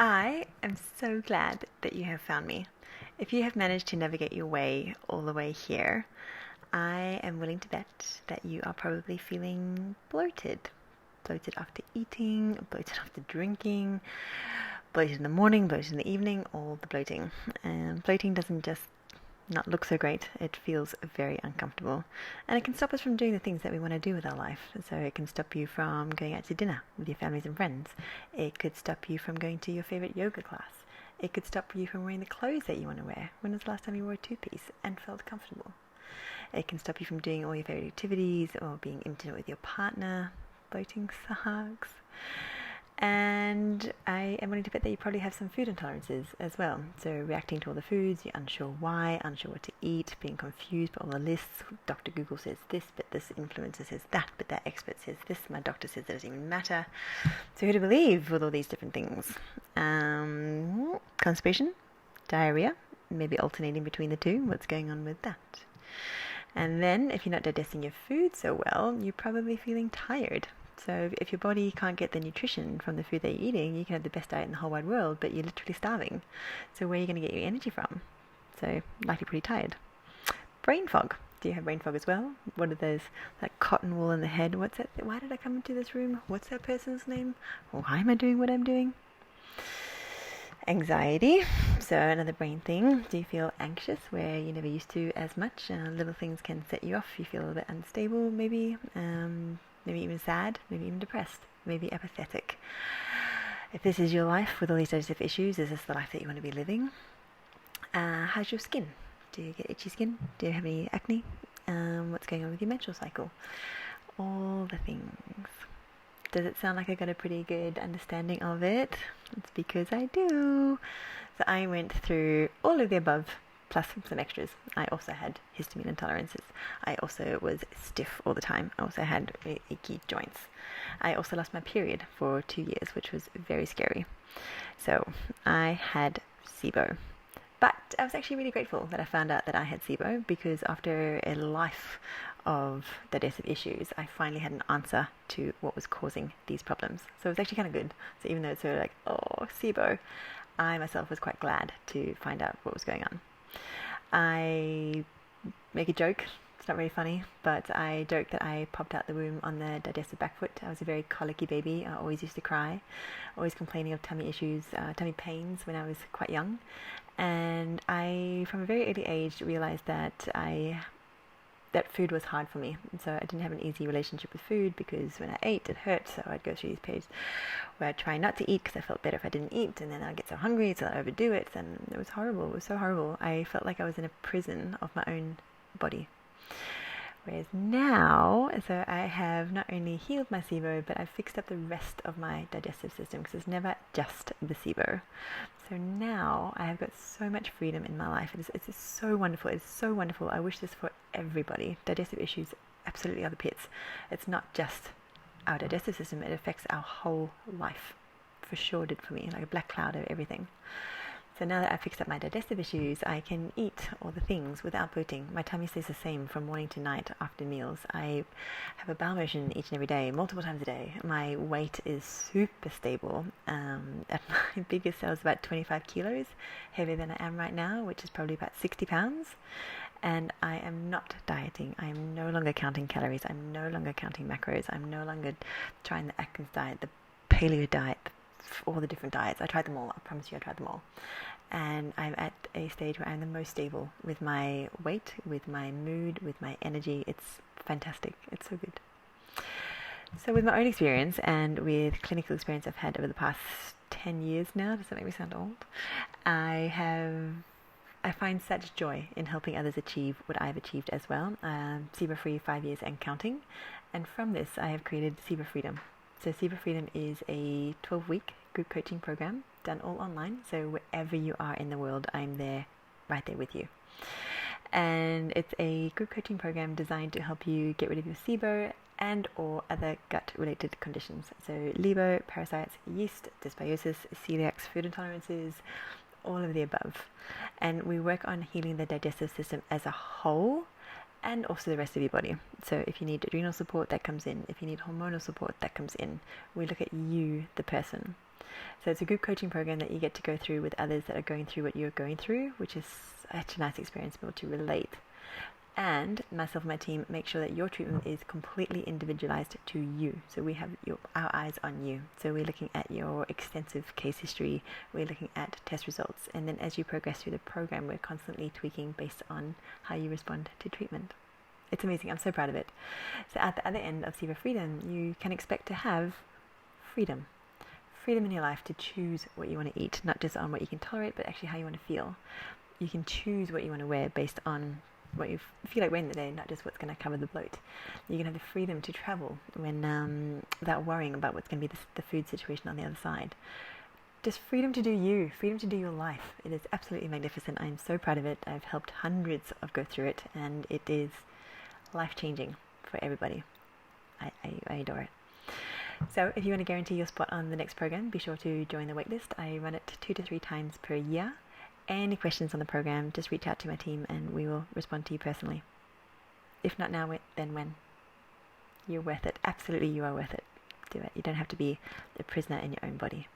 I am so glad that you have found me. If you have managed to navigate your way all the way here, I am willing to bet that you are probably feeling bloated. Bloated after eating, bloated after drinking, bloated in the morning, bloated in the evening, all the bloating. And bloating doesn't just not look so great, it feels very uncomfortable. And it can stop us from doing the things that we want to do with our life. So it can stop you from going out to dinner with your families and friends. It could stop you from going to your favorite yoga class. It could stop you from wearing the clothes that you want to wear. When was the last time you wore a two-piece and felt comfortable? It can stop you from doing all your favorite activities or being intimate with your partner. Bloating sucks. And I am willing to bet that you probably have some food intolerances as well. So reacting to all the foods, you're unsure why, unsure what to eat, being confused by all the lists. Dr. Google says this, but this influencer says that, but that expert says this. My doctor says that doesn't even matter. So who to believe with all these different things? Constipation, diarrhea, maybe alternating between the two. What's going on with that? And then if you're not digesting your food so well, you're probably feeling tired. So if your body can't get the nutrition from the food that you're eating, you can have the best diet in the whole wide world, but you're literally starving. So where are you going to get your energy from? So likely pretty tired. Brain fog. Do you have brain fog as well? What are those, that cotton wool in the head? What's that? Why did I come into this room? What's that person's name? Why am I doing what I'm doing? Anxiety. So another brain thing. Do you feel anxious where you never used to as much? Little things can set you off. You feel a little bit unstable maybe. Maybe even sad, maybe even depressed, maybe apathetic. If this is your life with all these digestive issues, is this the life that you want to be living? How's your skin? Do you get itchy skin? Do you have any acne? What's going on with your menstrual cycle? All the things. Does it sound like I got a pretty good understanding of it? It's because I do. So I went through all of the above, plus some extras. I also had histamine intolerances. I also was stiff all the time. I also had achy joints. I also lost my period for 2 years, which was very scary. So I had SIBO. But I was actually really grateful that I found out that I had SIBO, because after a life of digestive issues, I finally had an answer to what was causing these problems. So it was actually kind of good. So even though it's sort of like, oh, SIBO, I myself was quite glad to find out what was going on. I make a joke, it's not very funny, but I joke that I popped out the womb on the digestive back foot. I was a very colicky baby. I always used to cry, always complaining of tummy issues, tummy pains when I was quite young. And I, from a very early age, realized that food was hard for me. And so I didn't have an easy relationship with food, because when I ate, it hurt. So I'd go through these periods where I'd try not to eat because I felt better if I didn't eat, and then I'd get so hungry, so I'd overdo it, and it was horrible. It was so horrible. I felt like I was in a prison of my own body. Whereas now, so I have not only healed my SIBO, but I've fixed up the rest of my digestive system, because it's never just the SIBO. So now I have got so much freedom in my life. It's just so wonderful. It's so wonderful. I wish this for everybody. Digestive issues absolutely are the pits. It's not just our digestive system. It affects our whole life. For sure did for me, like a black cloud over everything. So now that I've fixed up my digestive issues, I can eat all the things without bloating. My tummy stays the same from morning to night after meals. I have a bowel motion each and every day, multiple times a day. My weight is super stable. At my biggest, I was about 25 kilos, heavier than I am right now, which is probably about 60 pounds. And I am not dieting. I am no longer counting calories. I'm no longer counting macros. I'm no longer trying the Atkins diet, the paleo diet, all the different diets. I tried them all. I promise you I tried them all. And I'm at a stage where I'm the most stable with my weight, with my mood, with my energy. It's fantastic. It's so good. So with my own experience and with clinical experience I've had over the past 10 years now, does that make me sound old? I find such joy in helping others achieve what I've achieved as well. SIBO free 5 years and counting. And from this, I have created SIBO Freedom. So SIBO Freedom is a 12-week group coaching program done all online. So wherever you are in the world, I'm there, right there with you. And it's a group coaching program designed to help you get rid of your SIBO and or other gut-related conditions. So LIBO, parasites, yeast, dysbiosis, celiacs, food intolerances, all of the above. And we work on healing the digestive system as a whole, and also the rest of your body. So if you need adrenal support, that comes in. If you need hormonal support, that comes in. We look at you, the person. So it's a group coaching program that you get to go through with others that are going through what you're going through, which is such a nice experience to be able to relate. And myself and my team make sure that your treatment is completely individualized to you. So we have our eyes on you. So we're looking at your extensive case history, we're looking at test results, and then as you progress through the program, we're constantly tweaking based on how you respond to treatment. It's amazing. I'm so proud of it. So at the other end of SIBO Freedom, you can expect to have freedom. Freedom in your life to choose what you want to eat, not just on what you can tolerate, but actually how you want to feel. You can choose what you want to wear based on what you feel like wearing the day, not just what's going to cover the bloat. You can have the freedom to travel when without worrying about what's going to be the food situation on the other side. Just freedom to do you, freedom to do your life. It is absolutely magnificent. I am so proud of it. I've helped hundreds of go through it, and it is life-changing for everybody. I adore it. So if you want to guarantee your spot on the next program, be sure to join the waitlist. I run it 2 to 3 times per year. Any questions on the program, just reach out to my team and we will respond to you personally. If not now, then when? You're worth it. Absolutely, you are worth it. Do it. You don't have to be a prisoner in your own body.